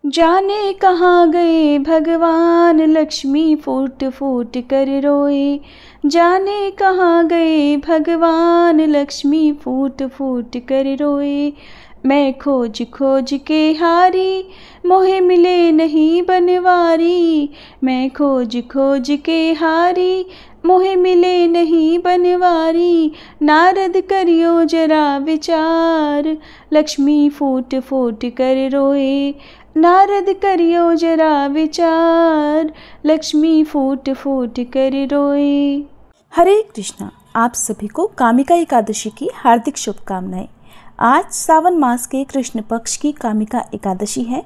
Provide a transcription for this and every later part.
जाने कहाँ गए भगवान, लक्ष्मी फूट फूट कर रोए। जाने कहाँ गए भगवान, लक्ष्मी फूट फूट कर रोए। मैं खोज खोज के हारी, मोहे मिले नहीं बनवारी। मैं खोज खोज के हारी, मोहे मिले नहीं बनवारी। नारद करियो जरा विचार, लक्ष्मी फूट फूट कर रोए। नारद करियो जरा विचार, लक्ष्मी फूट फूट कर रोए। हरे कृष्णा। आप सभी को कामिका एकादशी की हार्दिक शुभकामनाएं। आज सावन मास के कृष्ण पक्ष की कामिका एकादशी है।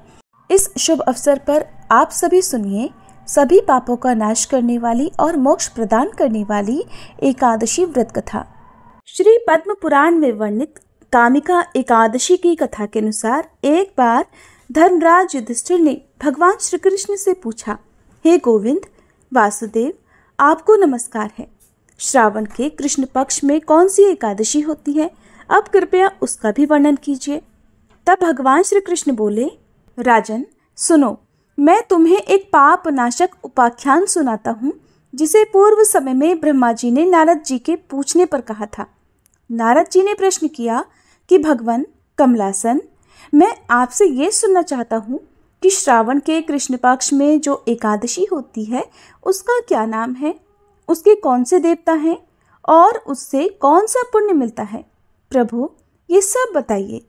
इस शुभ अवसर पर आप सभी सुनिए सभी पापों का नाश करने वाली और मोक्ष प्रदान करने वाली एकादशी व्रत कथा। श्री पद्म पुराण में वर्णित कामिका एकादशी की कथा के अनुसार एक बार धर्मराज युधिष्ठिर ने भगवान श्री कृष्ण से पूछा, हे गोविंद वासुदेव, आपको नमस्कार है। श्रावण के कृष्ण पक्ष में कौन सी एकादशी होती है? अब कृपया उसका भी वर्णन कीजिए। तब भगवान श्री कृष्ण बोले, राजन सुनो, मैं तुम्हें एक पाप नाशक उपाख्यान सुनाता हूँ, जिसे पूर्व समय में ब्रह्मा जी ने नारद जी के पूछने पर कहा था। नारद जी ने प्रश्न किया कि भगवान कमलासन, मैं आपसे ये सुनना चाहता हूँ कि श्रावण के कृष्ण पक्ष में जो एकादशी होती है उसका क्या नाम है, उसके कौन से देवता हैं और उससे कौन सा पुण्य मिलता है? प्रभु ये सब बताइए।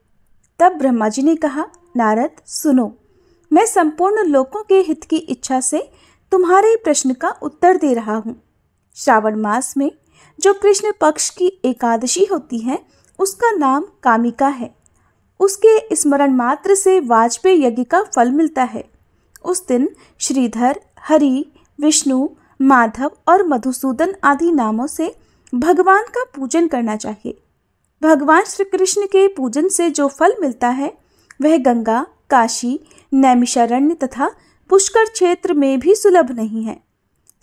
तब ब्रह्मा जी ने कहा, नारद सुनो, मैं संपूर्ण लोकों के हित की इच्छा से तुम्हारे प्रश्न का उत्तर दे रहा हूँ। श्रावण मास में जो कृष्ण पक्ष की एकादशी होती है उसका नाम कामिका है। उसके स्मरण मात्र से वाजपेय यज्ञ का फल मिलता है। उस दिन श्रीधर, हरि, विष्णु, माधव और मधुसूदन आदि नामों से भगवान का पूजन करना चाहिए। भगवान श्री कृष्ण के पूजन से जो फल मिलता है वह गंगा, काशी, नैमिषारण्य तथा पुष्कर क्षेत्र में भी सुलभ नहीं है।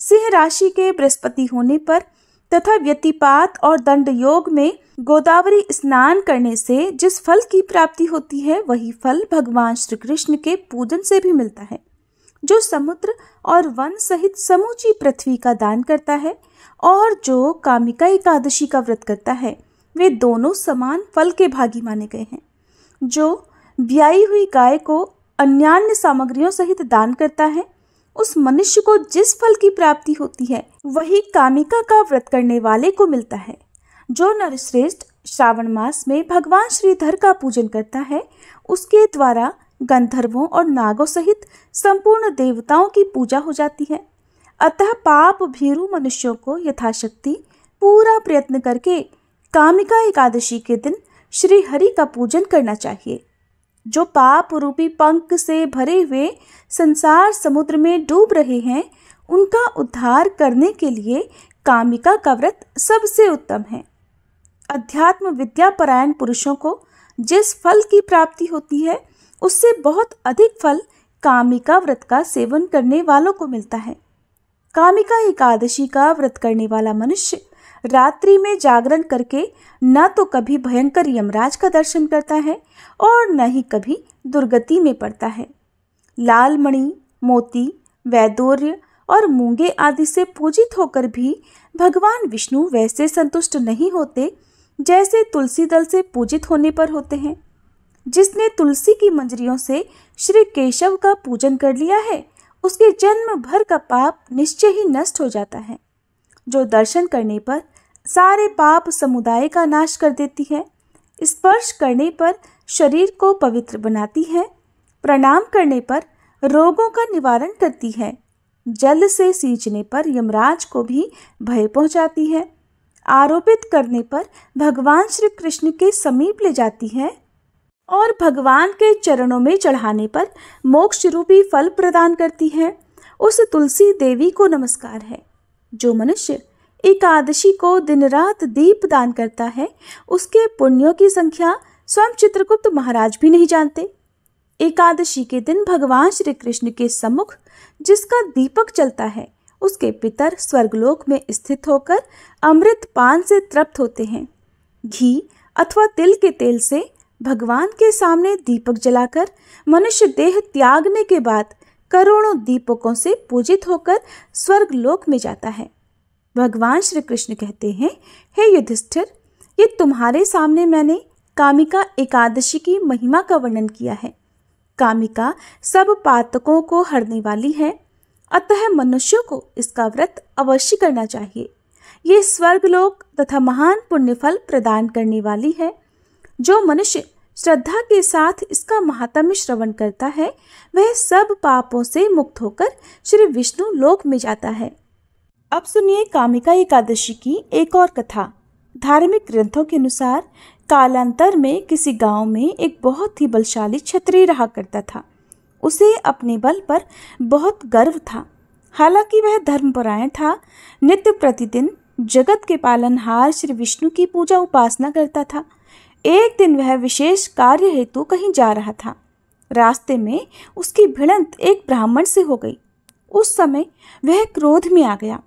सिंह राशि के बृहस्पति होने पर तथा व्यतिपात और दंड योग में गोदावरी स्नान करने से जिस फल की प्राप्ति होती है वही फल भगवान श्री कृष्ण के पूजन से भी मिलता है। जो समुद्र और वन सहित समूची पृथ्वी का दान करता है और जो कामिका एकादशी का व्रत करता है वे दोनों समान फल के भागी माने गए हैं। जो ब्याई हुई गाय को अन्यान्य सामग्रियों सहित दान करता है उस मनुष्य को जिस फल की प्राप्ति होती है वही कामिका का व्रत करने वाले को मिलता है। जो नरश्रेष्ठ श्रावण मास में भगवान श्रीधर का पूजन करता है उसके द्वारा गंधर्वों और नागों सहित संपूर्ण देवताओं की पूजा हो जाती है। अतः पाप भीरु मनुष्यों को यथाशक्ति पूरा प्रयत्न करके कामिका एकादशी के दिन श्री हरि का पूजन करना चाहिए। जो पाप रूपी पंख से भरे हुए संसार समुद्र में डूब रहे हैं उनका उद्धार करने के लिए कामिका का व्रत सबसे उत्तम है। अध्यात्म विद्या परायण पुरुषों को जिस फल की प्राप्ति होती है उससे बहुत अधिक फल कामिका व्रत का सेवन करने वालों को मिलता है। कामिका एकादशी का व्रत करने वाला मनुष्य रात्रि में जागरण करके न तो कभी भयंकर यमराज का दर्शन करता है और न ही कभी दुर्गति में पड़ता है। लाल मणि, मोती, वैदूर्य और मूंगे आदि से पूजित होकर भी भगवान विष्णु वैसे संतुष्ट नहीं होते जैसे तुलसी दल से पूजित होने पर होते हैं। जिसने तुलसी की मंजरियों से श्री केशव का पूजन कर लिया है उसके जन्म भर का पाप निश्चय ही नष्ट हो जाता है। जो दर्शन करने पर सारे पाप समुदाय का नाश कर देती है, स्पर्श करने पर शरीर को पवित्र बनाती है, प्रणाम करने पर रोगों का निवारण करती है, जल से सींचने पर यमराज को भी भय पहुंचाती है, आरोपित करने पर भगवान श्री कृष्ण के समीप ले जाती है और भगवान के चरणों में चढ़ाने पर मोक्ष रूपी फल प्रदान करती है। उस तुलसी देवी को नमस्कार है। जो मनुष्य एकादशी को दिन रात दीप दान करता है उसके पुण्यों की संख्या स्वयं चित्रगुप्त महाराज भी नहीं जानते। एकादशी के दिन भगवान श्री कृष्ण के सम्मुख जिसका दीपक चलता है उसके पितर स्वर्गलोक में स्थित होकर अमृत पान से तृप्त होते हैं। घी अथवा तिल के तेल से भगवान के सामने दीपक जलाकर मनुष्य देह त्यागने के बाद करोड़ों दीपकों से पूजित होकर स्वर्ग लोक में जाता है। भगवान श्री कृष्ण कहते हैं, हे युधिष्ठिर, ये तुम्हारे सामने मैंने कामिका एकादशी की महिमा का वर्णन किया है। कामिका सब पातकों को हरने वाली है, अतः मनुष्यों को इसका व्रत अवश्य करना चाहिए। ये स्वर्गलोक तथा महान पुण्य फल प्रदान करने वाली है। जो मनुष्य श्रद्धा के साथ इसका महात्म्य श्रवण करता है, वह सब पापों से मुक्त होकर श्री विष्णु लोक में जाता है। अब सुनिए कामिका एकादशी की एक और कथा। धार्मिक ग्रंथों के अनुसार कालांतर में किसी गांव में एक बहुत ही बलशाली क्षत्रिय रहा करता था। उसे अपने बल पर बहुत गर्व था। हालांकि वह धर्मपरायण था, नित्य प्रतिदिन जगत के पालनहार श्री विष्णु की पूजा उपासना करता था। एक दिन वह विशेष कार्य हेतु कहीं जा रहा था। रास्ते में उसकी भिड़ंत एक ब्राह्मण से हो गई। उस समय वह क्रोध में आ गया।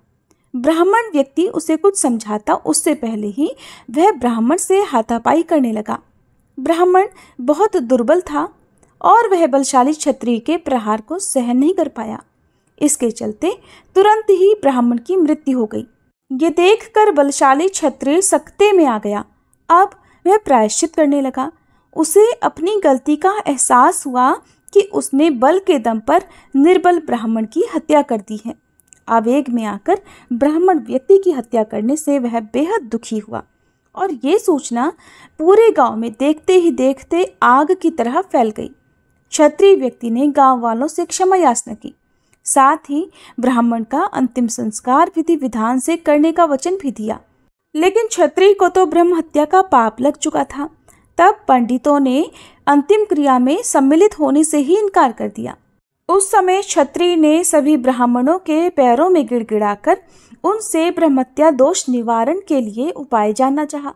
ब्राह्मण व्यक्ति उसे कुछ समझाता उससे पहले ही वह ब्राह्मण से हाथापाई करने लगा। ब्राह्मण बहुत दुर्बल था और वह बलशाली क्षत्रिय के प्रहार को सहन नहीं कर पाया। इसके चलते तुरंत ही ब्राह्मण की मृत्यु हो गई। ये देखकर बलशाली क्षत्रिय सकते में आ गया। अब वह प्रायश्चित करने लगा। उसे अपनी गलती का एहसास हुआ कि उसने बल के दम पर निर्बल ब्राह्मण की हत्या कर दी है। आवेग में आकर ब्राह्मण व्यक्ति की हत्या करने से वह बेहद दुखी हुआ और ये सूचना पूरे गांव में देखते ही देखते आग की तरह फैल गई। क्षत्रिय व्यक्ति ने गांव वालों से क्षमा याचना की, साथ ही ब्राह्मण का अंतिम संस्कार विधि विधान से करने का वचन भी दिया। लेकिन क्षत्रिय को तो ब्रह्म हत्या का पाप लग चुका था। तब पंडितों ने अंतिम क्रिया में सम्मिलित होने से ही इनकार कर दिया। उस समय क्षत्रिय ने सभी ब्राह्मणों के पैरों में गिड़गिड़ाकर उनसे ब्रह्महत्या दोष निवारण के लिए उपाय जानना चाहा।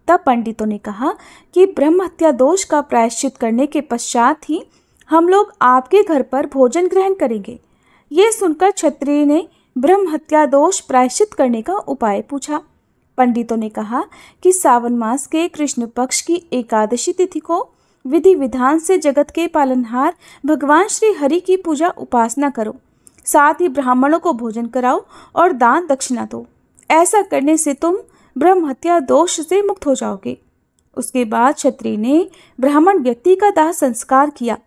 तब पंडितों ने कहा कि ब्रह्महत्या दोष का प्रायश्चित करने के पश्चात ही हम लोग आपके घर पर भोजन ग्रहण करेंगे। ये सुनकर क्षत्रिय ने ब्रह्महत्या दोष प्रायश्चित करने का उपाय पूछा। पंडितों ने कहा कि सावन मास के कृष्ण पक्ष की एकादशी तिथि को विधि विधान से जगत के पालनहार भगवान श्री हरि की पूजा उपासना करो, साथ ही ब्राह्मणों को भोजन कराओ और दान दक्षिणा दो। ऐसा करने से तुम ब्रह्महत्या दोष से मुक्त हो जाओगे। उसके बाद क्षत्रिय ने ब्राह्मण व्यक्ति का दाह संस्कार किया।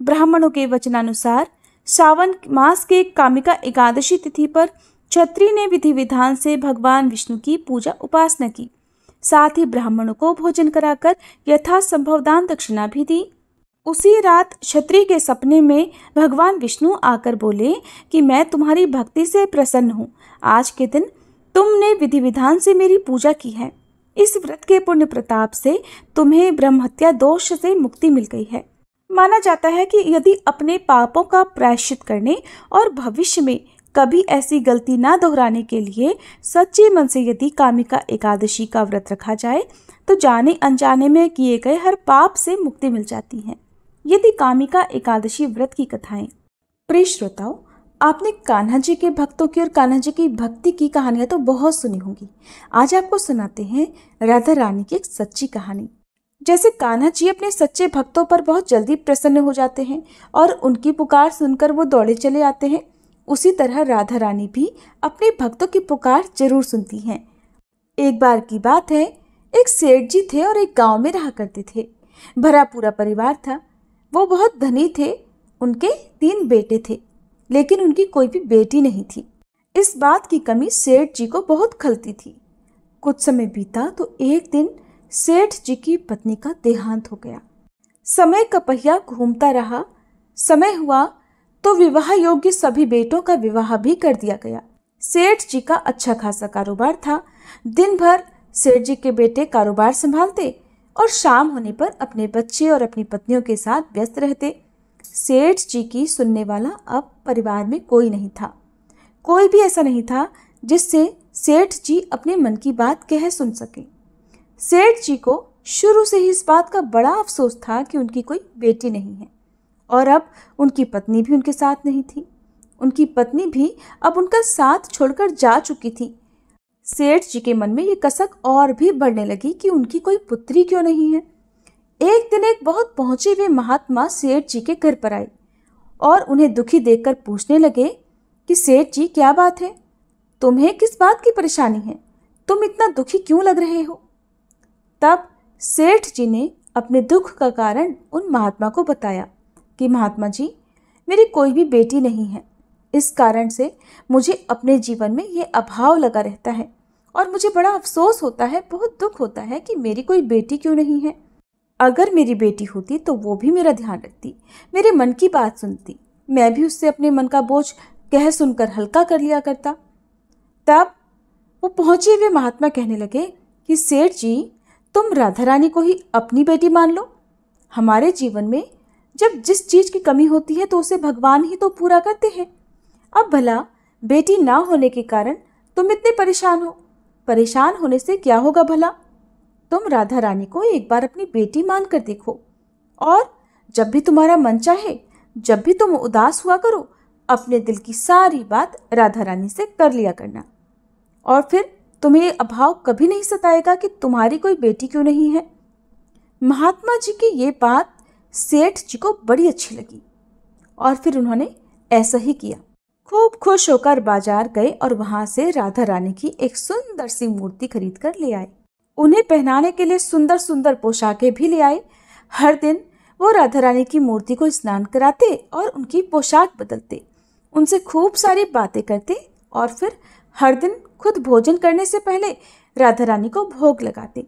ब्राह्मणों के वचनानुसार सावन मास के कामिका एकादशी तिथि पर क्षत्रिय ने विधि विधान से भगवान विष्णु की पूजा उपासना की, साथ ही ब्राह्मणों को भोजन कराकर यथासंभव दान दक्षिणा भी दी। उसी रात क्षत्रिय के सपने में भगवान विष्णु आकर बोले कि मैं तुम्हारी भक्ति से प्रसन्न हूँ। आज के दिन तुमने विधि विधान से मेरी पूजा की है। इस व्रत के पुण्य प्रताप से तुम्हें ब्रह्महत्या दोष से मुक्ति मिल गई है। माना जाता है कि यदि अपने पापों का प्रायश्चित करने और भविष्य में कभी ऐसी गलती ना दोहराने के लिए सच्चे मन से यदि कामिका एकादशी का व्रत रखा जाए तो जाने अनजाने में किए गए हर पाप से मुक्ति मिल जाती है। यदि कामिका एकादशी व्रत की कथाएं। प्रिय श्रोताओं, आपने कान्हा जी के भक्तों की और कान्हा जी की भक्ति की कहानियां तो बहुत सुनी होंगी। आज आपको सुनाते हैं राधा रानी की एक सच्ची कहानी। जैसे कान्हा जी अपने सच्चे भक्तों पर बहुत जल्दी प्रसन्न हो जाते हैं और उनकी पुकार सुनकर वो दौड़े चले आते हैं, उसी तरह राधा रानी भी अपने भक्तों की पुकार जरूर सुनती हैं। एक बार की बात है, एक सेठ जी थे और एक गांव में रहा करते थे। भरा पूरा परिवार था। वो बहुत धनी थे। उनके 3 बेटे थे, लेकिन उनकी कोई भी बेटी नहीं थी। इस बात की कमी सेठ जी को बहुत खलती थी। कुछ समय बीता तो एक दिन सेठ जी की पत्नी का देहांत हो गया। समय का पहिया घूमता रहा। समय हुआ तो विवाह योग्य सभी बेटों का विवाह भी कर दिया गया। सेठ जी का अच्छा खासा कारोबार था। दिन भर सेठ जी के बेटे कारोबार संभालते और शाम होने पर अपने बच्चे और अपनी पत्नियों के साथ व्यस्त रहते। सेठ जी की सुनने वाला अब परिवार में कोई नहीं था। कोई भी ऐसा नहीं था जिससे सेठ जी अपने मन की बात कह सुन सके। सेठ जी को शुरू से ही इस बात का बड़ा अफसोस था कि उनकी कोई बेटी नहीं है और अब उनकी पत्नी भी उनके साथ नहीं थी। उनकी पत्नी भी अब उनका साथ छोड़कर जा चुकी थी। सेठ जी के मन में ये कसक और भी बढ़ने लगी कि उनकी कोई पुत्री क्यों नहीं है। एक दिन एक बहुत पहुंचे हुए महात्मा सेठ जी के घर पर आए और उन्हें दुखी देखकर पूछने लगे कि सेठ जी, क्या बात है? तुम्हें किस बात की परेशानी है? तुम इतना दुखी क्यों लग रहे हो? तब सेठ जी ने अपने दुख का कारण उन महात्मा को बताया कि महात्मा जी, मेरी कोई भी बेटी नहीं है। इस कारण से मुझे अपने जीवन में ये अभाव लगा रहता है और मुझे बड़ा अफसोस होता है, बहुत दुख होता है कि मेरी कोई बेटी क्यों नहीं है। अगर मेरी बेटी होती तो वो भी मेरा ध्यान रखती, मेरे मन की बात सुनती, मैं भी उससे अपने मन का बोझ कह सुनकर हल्का कर लिया करता। तब वो पहुंचे हुए महात्मा कहने लगे कि सेठ जी, तुम राधा रानी को ही अपनी बेटी मान लो। हमारे जीवन में जब जिस चीज़ की कमी होती है तो उसे भगवान ही तो पूरा करते हैं। अब भला बेटी ना होने के कारण तुम इतने परेशान हो, परेशान होने से क्या होगा भला? तुम राधा रानी को एक बार अपनी बेटी मान कर देखो और जब भी तुम्हारा मन चाहे, जब भी तुम उदास हुआ करो, अपने दिल की सारी बात राधा रानी से कर लिया करना और फिर तुम्हें ये अभाव कभी नहीं सताएगा कि तुम्हारी कोई बेटी क्यों नहीं है। महात्मा जी की ये बात सेठ जी को बड़ी अच्छी लगी और फिर उन्होंने ऐसा ही किया। खूब खुश होकर बाजार गए और वहां से राधा रानी की एक सुंदर सी मूर्ति खरीद कर ले आए। उन्हें पहनाने के लिए सुंदर सुंदर पोशाकें भी ले आए। हर दिन वो राधा रानी की मूर्ति को स्नान कराते और उनकी पोशाक बदलते, उनसे खूब सारी बातें करते और फिर हर दिन खुद भोजन करने से पहले राधा रानी को भोग लगाते।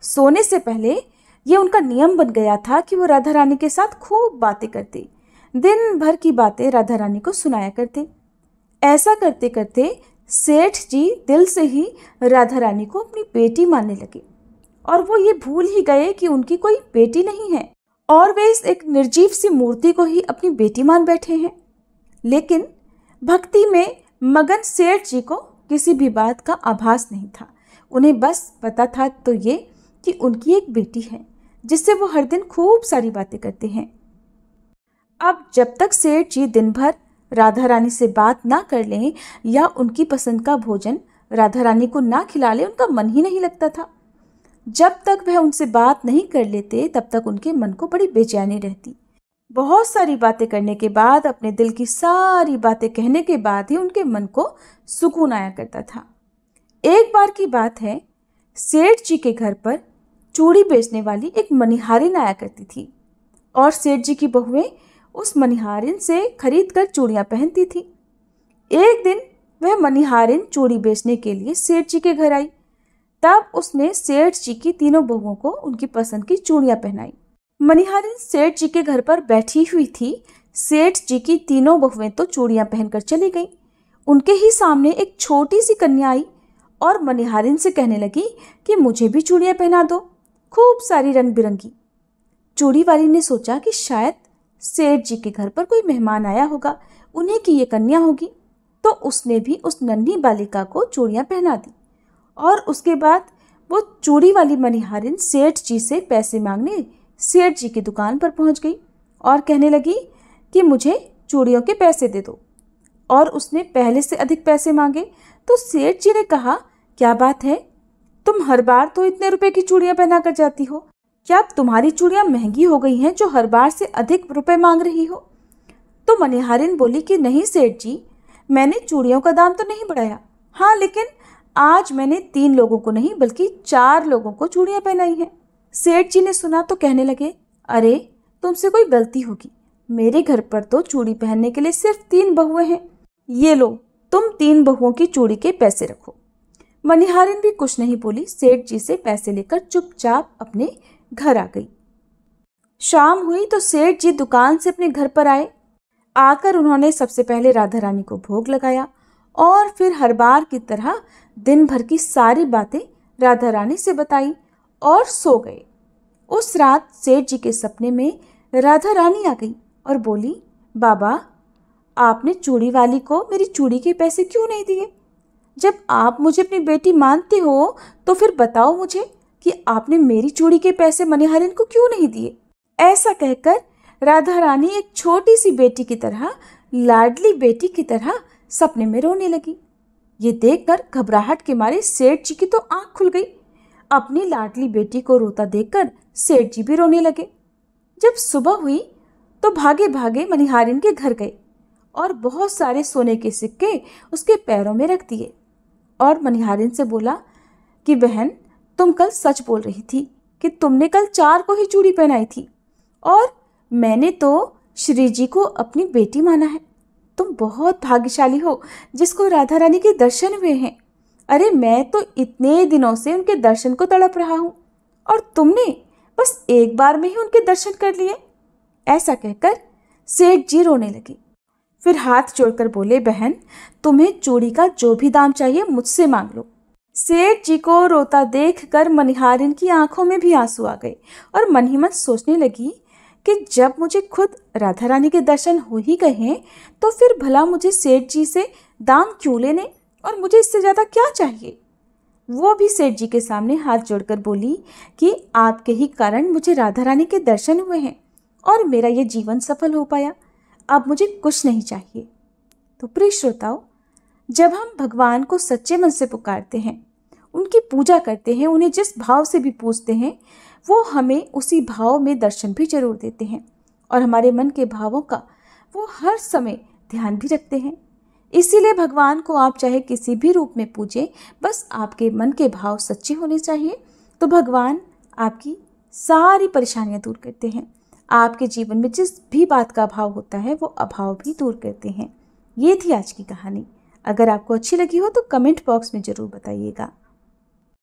सोने से पहले ये उनका नियम बन गया था कि वो राधा रानी के साथ खूब बातें करते, दिन भर की बातें राधा रानी को सुनाया करते। ऐसा करते करते सेठ जी दिल से ही राधा रानी को अपनी बेटी मानने लगे और वो ये भूल ही गए कि उनकी कोई बेटी नहीं है और वे इस एक निर्जीव सी मूर्ति को ही अपनी बेटी मान बैठे हैं। लेकिन भक्ति में मगन सेठ जी को किसी भी बात का आभास नहीं था। उन्हें बस पता था तो ये कि उनकी एक बेटी है जिससे वो हर दिन खूब सारी बातें करते हैं। अब जब तक सेठ जी दिन भर राधा रानी से बात ना कर लें या उनकी पसंद का भोजन राधा रानी को ना खिला लें, उनका मन ही नहीं लगता था। जब तक वह उनसे बात नहीं कर लेते तब तक उनके मन को बड़ी बेचैनी रहती। बहुत सारी बातें करने के बाद, अपने दिल की सारी बातें कहने के बाद ही उनके मन को सुकून आया करता था। एक बार की बात है, सेठ जी के घर पर चूड़ी बेचने वाली एक मनिहारिन आया करती थी और सेठ जी की बहुएं उस मनिहारिन से खरीद कर चूड़ियाँ पहनती थी। एक दिन वह मनिहारिन चूड़ी बेचने के लिए सेठ जी के घर आई। तब उसने सेठ जी की तीनों बहुओं को उनकी पसंद की चूड़ियाँ पहनाई। मनिहारिन सेठ जी के घर पर बैठी हुई थी। सेठ जी की तीनों बहुएं तो चूड़ियाँ पहनकर चली गईं। उनके ही सामने एक छोटी सी कन्या आई और मनिहारिन से कहने लगी कि मुझे भी चूड़ियाँ पहना दो, खूब सारी रंग बिरंगी। चूड़ी वाली ने सोचा कि शायद सेठ जी के घर पर कोई मेहमान आया होगा, उन्हीं की ये कन्या होगी, तो उसने भी उस नन्ही बालिका को चूड़ियाँ पहना दी। और उसके बाद वो चूड़ी वाली मनिहारिन सेठ जी से पैसे मांगने सेठ जी की दुकान पर पहुंच गई और कहने लगी कि मुझे चूड़ियों के पैसे दे दो। और उसने पहले से अधिक पैसे मांगे तो सेठ जी ने कहा, क्या बात है, तुम हर बार तो इतने रुपए की चूड़ियाँ पहना कर जाती हो, क्या तुम्हारी चूड़ियाँ महंगी हो गई हैं जो हर बार से अधिक रुपए मांग रही हो? तो मनिहारिन बोली कि नहीं सेठ जी, मैंने चूड़ियों का दाम तो नहीं बढ़ाया, हाँ लेकिन आज मैंने 3 लोगों को नहीं बल्कि 4 लोगों को चूड़ियाँ पहनाई हैं। सेठ जी ने सुना तो कहने लगे, अरे तुमसे कोई गलती होगी, मेरे घर पर तो चूड़ी पहनने के लिए सिर्फ 3 बहुएं हैं, ये लो तुम 3 बहुओं की चूड़ी के पैसे रखो। मनिहारिन भी कुछ नहीं बोली, सेठ जी से पैसे लेकर चुपचाप अपने घर आ गई। शाम हुई तो सेठ जी दुकान से अपने घर पर आए। आकर उन्होंने सबसे पहले राधा रानी को भोग लगाया और फिर हर बार की तरह दिन भर की सारी बातें राधा रानी से बताई और सो गए। उस रात सेठ जी के सपने में राधा रानी आ गई और बोली, बाबा आपने चूड़ी वाली को मेरी चूड़ी के पैसे क्यों नहीं दिए? जब आप मुझे अपनी बेटी मानते हो तो फिर बताओ मुझे कि आपने मेरी चूड़ी के पैसे मनिहारिन को क्यों नहीं दिए? ऐसा कहकर राधा रानी एक छोटी सी बेटी की तरह, लाडली बेटी की तरह सपने में रोने लगी। ये देखकर घबराहट के मारे सेठ जी की तो आंख खुल गई। अपनी लाडली बेटी को रोता देखकर सेठ जी भी रोने लगे। जब सुबह हुई तो भागे भागे मनिहारिन के घर गए और बहुत सारे सोने के सिक्के उसके पैरों में रख दिए और मनिहारिन से बोला कि बहन, तुम कल सच बोल रही थी कि तुमने कल 4 को ही चूड़ी पहनाई थी और मैंने तो श्री जी को अपनी बेटी माना है। तुम बहुत भाग्यशाली हो जिसको राधा रानी के दर्शन हुए हैं। अरे मैं तो इतने दिनों से उनके दर्शन को तड़प रहा हूँ और तुमने बस एक बार में ही उनके दर्शन कर लिए। ऐसा कहकर सेठ जी रोने लगे। फिर हाथ जोड़कर बोले, बहन, तुम्हें चूड़ी का जो भी दाम चाहिए मुझसे मांग लो। सेठ जी को रोता देखकर मनिहारिन की आंखों में भी आंसू आ गए और मन ही मन सोचने लगी कि जब मुझे खुद राधा रानी के दर्शन हो ही गए हैं तो फिर भला मुझे सेठ जी से दाम क्यों लेने और मुझे इससे ज़्यादा क्या चाहिए। वो भी सेठ जी के सामने हाथ जोड़कर बोली कि आपके ही कारण मुझे राधा रानी के दर्शन हुए हैं और मेरा ये जीवन सफल हो पाया। अब मुझे कुछ नहीं चाहिए। तो प्रिय श्रोताओ, जब हम भगवान को सच्चे मन से पुकारते हैं, उनकी पूजा करते हैं, उन्हें जिस भाव से भी पूजते हैं, वो हमें उसी भाव में दर्शन भी जरूर देते हैं और हमारे मन के भावों का वो हर समय ध्यान भी रखते हैं। इसीलिए भगवान को आप चाहे किसी भी रूप में पूजें, बस आपके मन के भाव सच्चे होने चाहिए, तो भगवान आपकी सारी परेशानियां दूर करते हैं। आपके जीवन में जिस भी बात का अभाव होता है वो अभाव भी दूर करते हैं। ये थी आज की कहानी। अगर आपको अच्छी लगी हो तो कमेंट बॉक्स में ज़रूर बताइएगा।